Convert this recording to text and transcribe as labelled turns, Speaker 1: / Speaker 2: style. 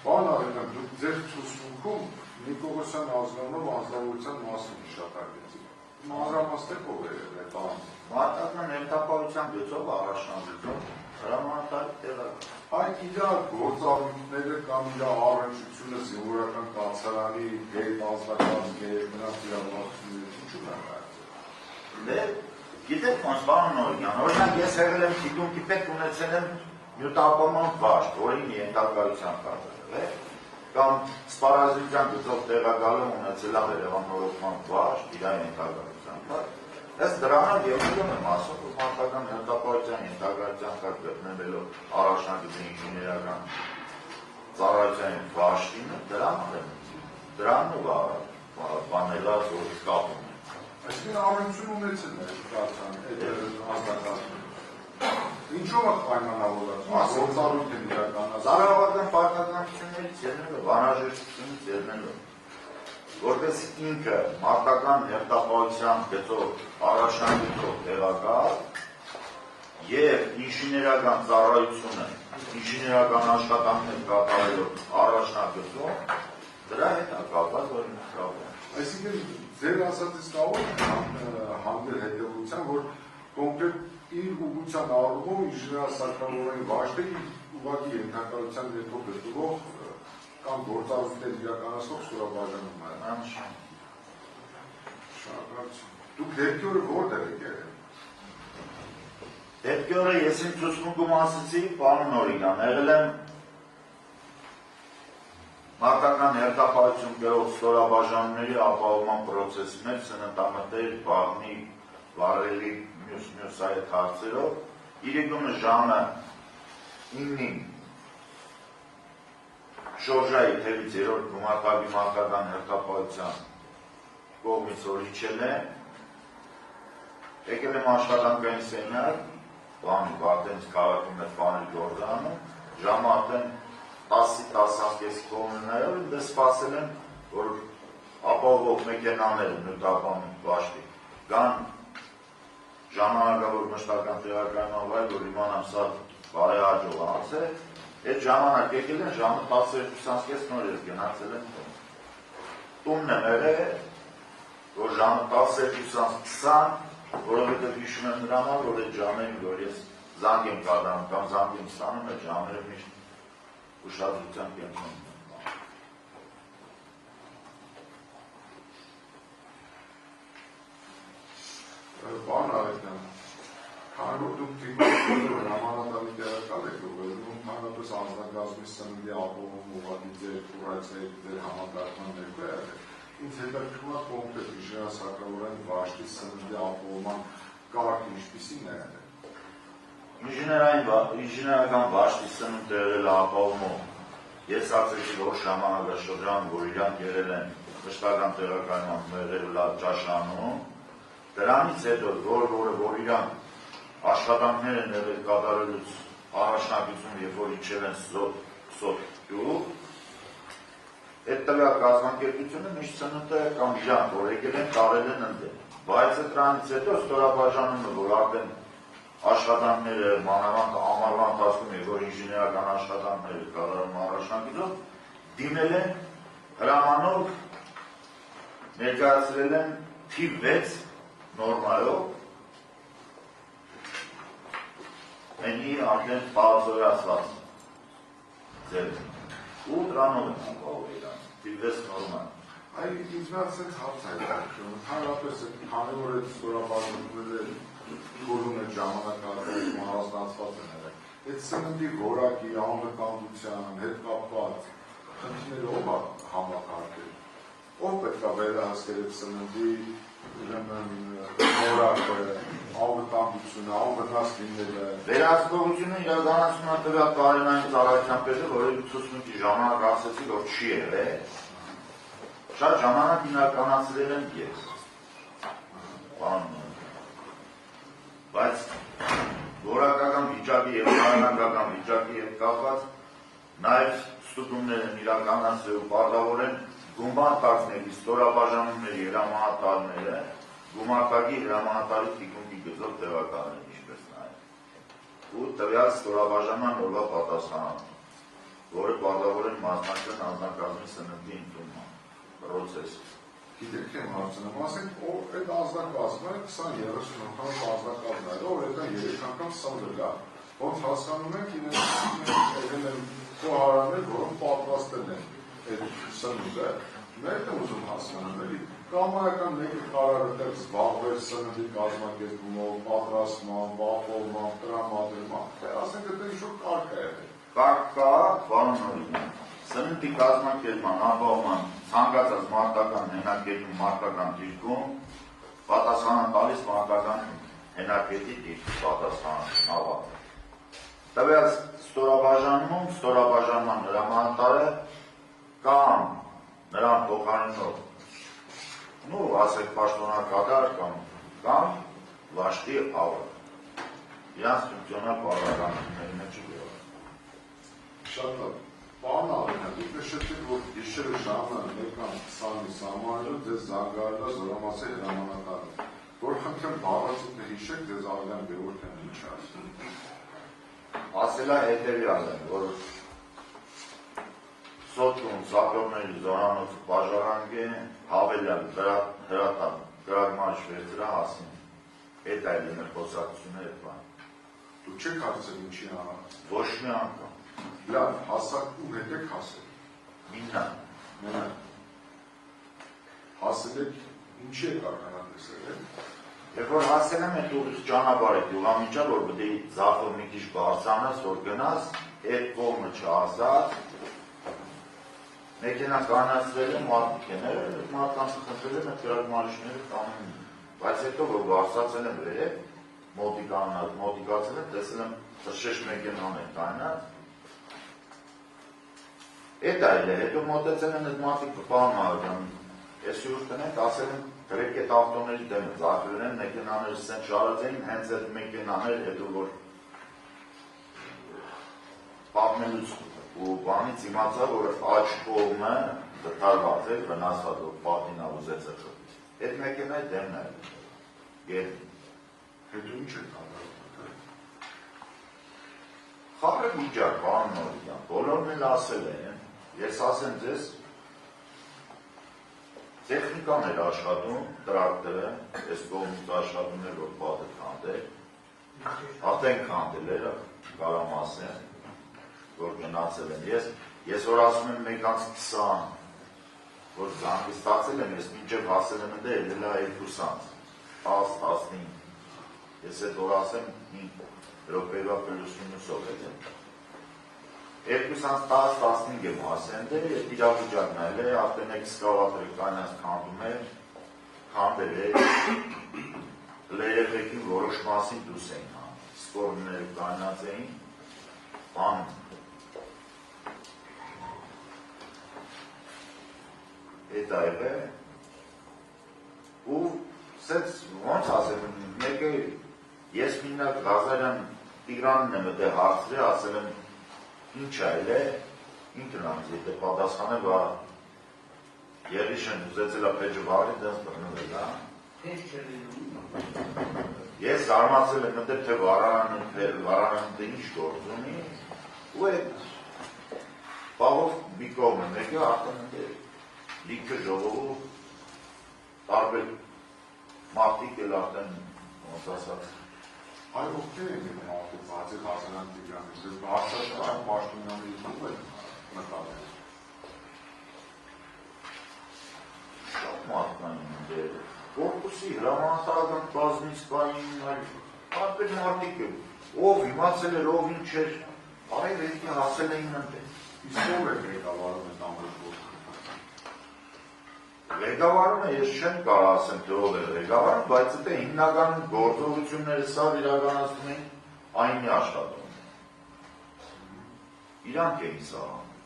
Speaker 1: Պարոն Աղետյան, դուք ձեր ցուցմունքում Նիկողոսյան ազգանով անձնավորության մասին շատ արգեցիք։ Մանրամասնեք ով է եղել բան։
Speaker 2: Մարտական ներկայացության գծով առաջնորդելով հրամանատարի տեղակալ։
Speaker 1: Այդ իր գործառույթները կամ իր առնչությունը զինվորական կացարանի հետ ազգակազմի հետ նրանց իրավունքները ինչու են հայտնվել։
Speaker 2: Դե գիտեք ոնց բանն օրինակ, օրինակ ես եղել եմ դիտումքի պետ ունեցել եմ նյութապահման վաշտ, որին ենթակայության կատարել է, կամ սպառազինության գծով տեղակալում ունեցել եմ վերևանորոգման վաշտ, իր ենթակայության կատարել։ Ըստ դրանով ելույթում եմ ասում, որ մարտական հերթապահության ենթակայության կարգ գտնվելով առաջնագծի ինժեներական ծառայության վաշտինը դրանով բանելած որ կապում է։
Speaker 1: Այսինքն առնչություն ունեցել է ազգակազմի։ Ինչով է պայմանավորված գործառույթը իրականացնել։
Speaker 2: Ծառայական պարտականություններից ելնելով, անհրաժեշտությունից ելնելով, որպես ինքը մարտական հերթապահության գծով առաջնագծով տեղակալ եւ ինժեներական ծառայությունը, ինժեներական աշխատանքներ կատարելով առաջնագծով, դրա հետ կապված օրինակ։
Speaker 1: Այսինքն ձեր ասածից կարող է հանդել հետևության, որ կոնկրետ իր ուղղության առումով ինժեներասարքավորային վաշտը ուղղակի ենթակայության ներքո գտնվող կամ գործառույթներ իրականացնող ստորաբաժանում է։ Շնորհակալություն։ Դուք դեպքի օրը որտեղ եք եղել։
Speaker 2: Դեպքի օրը ես իմ ցուցմունքում ասացի, պարոն Օրիգան, եղել եմ մարտական հերթապահություն կրող ստորաբաժանումների ապահովման պրոցեսի մեջ սննդամթեր, բաղնի, վառելի մյուս այդ հարցերով իրիկունը ժամը 9-ին Շորժայի թևից 3-րդ գումարտակի մարտական հերթապահության կողմից օրիչել է, եկել եմ աշխատանքային սենյակ, բանի վարտենից քաղաքում է բանի գործանում, ժամը արդեն 10-10.5 կողմնայով, ինձ սպասել եմ, որ ապահովող մեքենաները նյութապահման վաշտի կան ժամանակավոր մշտական տեղակայման վայր, որ իմանամ սա բարեհաջող անց է, այդ ժամանակ եկել են ժամը 12.5 նոր ես գնացել եմ տունն եմ եղել, որ ժամը 12.20, որովհետև հիշում եմ նրան, որ այդ ժամերին, որ ես զանգ եմ կատարում կամ զանգ եմ ստանում, այդ ժամերը միշտ ուշադրության կենտրոնում եմ։
Speaker 1: Պարոն Աղետյան, քանի որ դուք թիմով հրամանատարի տեղակալ եք ողջունում, ընդհանրապես անձնակազմի սննդի ապահովում ուղղակի ձեր կուրացիայի ձեր համակարգման ներքո է եղել։ Ինձ հետաքրքրում է կոնկրետ ինժեներասարքավորային վաշտի սննդի ապահովման կարգը ինչպիսին է եղել։
Speaker 2: Ինժեներական վաշտի սնունդը եղել է ապահովումով։ Ես ասեցի, որ ժամանակաշրջան, որ իրանք եղել են մշտական տեղակայման եղել ճաշանում, դրանից հետո որ իրանք աշխատանքներ են եղել կատարելուց առաջնակցում, երբ որ իջել են սոտ գյուղ, այդ տվյալ կազմակերպությունը միշտ սնունդը կամ իրանք, որ եկել են տարել են ընդդեմ։ Բայց դրանից հետո ստորաբաժանումը, որ արդեն աշխատանքները մանավանդ ամառվա ընթացքում է, որ ինժեներական աշխատանքները կատարում առաջնակիցով, դիմել են հրամանով ներկայացրել են թիվ 6 նորմայով, այնի արդեն պարզորացված ձեր ու դրանով են ապահով իրան, թիվ 6 նորմայ։
Speaker 1: Այ ինձ մյաց այդ հարց է հետաքրքրում, ընդհանրապես քանի որ այդ ստորաբաժանումները գոլում են ժամանակահատվածում առանձնացված են եղել, այդ սննդի որակի, անվտանգության հետ կապված խնդիրները ով է համակարգել, ով պետք է վերահսկել այդ սննդի որակը, անվտանգությունը, անվնաս լինելը։
Speaker 2: Վերահսկողությունը իրականացնում է տվյալ տարենային ծառայության պետը, որի ցուցմունքի ժամանակ ասեցի, որ չի եղել, շատ ժամանակ իրականացրել եմ ես, բայց որակական վիճակի և ժամանակական վիճակի հետ կապված նաև ստուգումներ են իրականացրել ու պարտավոր են գումարտակների, ստորաբաժանումների հրամանատարները գումարտակի հրամանատարի թիկունքի գծով տեղակալել ինչպես նաև ու տվյալ ստորաբաժանման օրվա պատասխանատու։ որը բազավորեն մասնակցեն անձնակազմի սննդի ընդունման պրոցեսը։
Speaker 1: Գիտեք եմ հարցնում, ասենք, այդ ազդակազմը 20-30 անգամ ազդակազմն է, որ դա 3 անգամ սննդը լա, ոնց հասկանում ենք իրեն են խոհարաններ, որոնք պատրաստել են այդ սնունդը, մերն է ուզում հասկանում էլի, կամայական մեկը կարար զբաղվել սննդի կազմակերպումով, պատրաստման, վապոլման, տրամադրման, ասենք դա ինչ-որ կարգ է եղել։
Speaker 2: Կարգ կա, պարոն Նորինյան, սննդի կազմակերպման, ապահովման ցանկացած մարտական հենակետում, մարտական դիրքում պատասխան տալիս մարտական հենակետի դիրքի պատասխանատուն ավարտը։ Տվյալ ստորաբաժանումում ստորաբաժանման հրամանատարը կամ նրան փոխարինող ասեք պաշտոնակատար կամ վաշտի ավարտ։ Իրանց ֆունկցիոնալ բարոյականությունների մեջ եղել։
Speaker 1: Շատ լավ։ Պարոն Ալենյան, դուք նշեցիք, որ գիշերը ժամը 1:20-ից համարել ձեզ զանգարել է զորամասի հրամանատարը, որ խնդրեմ բառացիքը հիշեք, ձեզ Ալենյան Գևորգյան ինչ ասում։
Speaker 2: Ասել է հետևյալը, որ սոթում սակրոների զորանոցը բաժարանք է հավելյալ գրագմաշ վերցրա հասին։ Հետ այլ իներ խոսակցությունը հետ բան։
Speaker 1: Դուք չեք հարցել ինչի անած։
Speaker 2: Ոչ մի անգամ։
Speaker 1: Լավ, հասակ ու հետ եք հասել։
Speaker 2: Մինան։
Speaker 1: Հասել եք ինչի եք ականատ տեսել է։
Speaker 2: Երբ որ հասել եմ այդ ուղիղ ճանապարհ է յուղամիջը, որ պետք է ձախով մի քիչ բարձրանաս, որ գնաս, այդ կողմը չհասած, մեքենա կանացրել եմ, մարդիկ են, մարդկանցը խնդրել եմ, այդ գրագմանիշները տանում, բայց հետո որ բարձրացել եմ վերև, մոտիկացել եմ, տեսել եմ շեշ մեքենան է կանած, այդ այլ է, հետո մոտեցել են այդ մարդիկ պարոն Ալենյան, ես յուր տնենք, ասել եմ, գրեք այդ ավտոների դեմը ծախրել են, մեքենաները սեն շարած էին, հենց այդ մեքենաներ հետո որ պատմելուց ու բանից իմացա, որ աջ կողմը դրդարված էր, վնասված, որ պատինա ուզեց է խփի։ Այդ մեքենայի դեմն է,
Speaker 1: հետո ինչ է կատարում։
Speaker 2: Խաղը վիճակ, պարոն Նորինյան, բոլորն էլ ասել են, ես ասեմ ձեզ, տեխնիկան էր աշխատում, տրակտորը, այս կողմից աշխատում էր, որ պատը քանդել, հատեն քանդել էր, կարամ ասեմ, որ գնացել են, ես որ ասում եմ 1:20, որ զանգի ստացել եմ, ես մինչև հասել եմ ընդ ելել է 2:00, 10-15, ես այդ որ ասեմ 5 րոպեվա պլյուս մինուսով հետ եմ, 2:10-15 եմ հասել է, այդ իրավիճակն այլ է, արդեն էքսկավատորը կանյաց քանդում է, քանդել է, լերեխեքին որոշ մասին դուս էին հանում, սկորները կանյաց էին, անում, այդ այլ է, ու սենց ոնց ասեմ, մեկը ես մինակ Ղազարյան Տիգրանին եմ էդե հարցրի, ասել եմ ինչ այլ է, ինքնանց եթե պատասխան է, բա եղիշ են ուզեցել է պեջը վարի, դենց բրնվել է։ Ես զարմացել եմ ընդեր, թե վարանը դե ինչ գործ ունի, ու այդ պաղով մի կողմ է մեկը, արդեն ընդեր լիքը ժողովու տարբեր մարդիկ էլ արդեն ոնց ասած
Speaker 1: Այ ովքեր են գնում արդեն բացի Ղազարյան Տիգրանից, դες բարձրացան պաշտոնյաների դու եք նկատել։
Speaker 2: Շատ մարդկային դեր, կորպուսի հրամանատարական կազմից կային, տարբեր մարդիկ է, ով իմացել էր, ով ինչ էր, արև հետքի հասել էին ընդեր։
Speaker 1: Իսկ ով է ղեկավարում այդ ամբողջ գործը։
Speaker 2: Ղեկավարումը ես չեմ կարող ասեմ, թե ով է ղեկավարում, բայց դա հիմնական գործողությունները սա իրականացնում են այնի աշխատում։ Իրանք էին սա անում։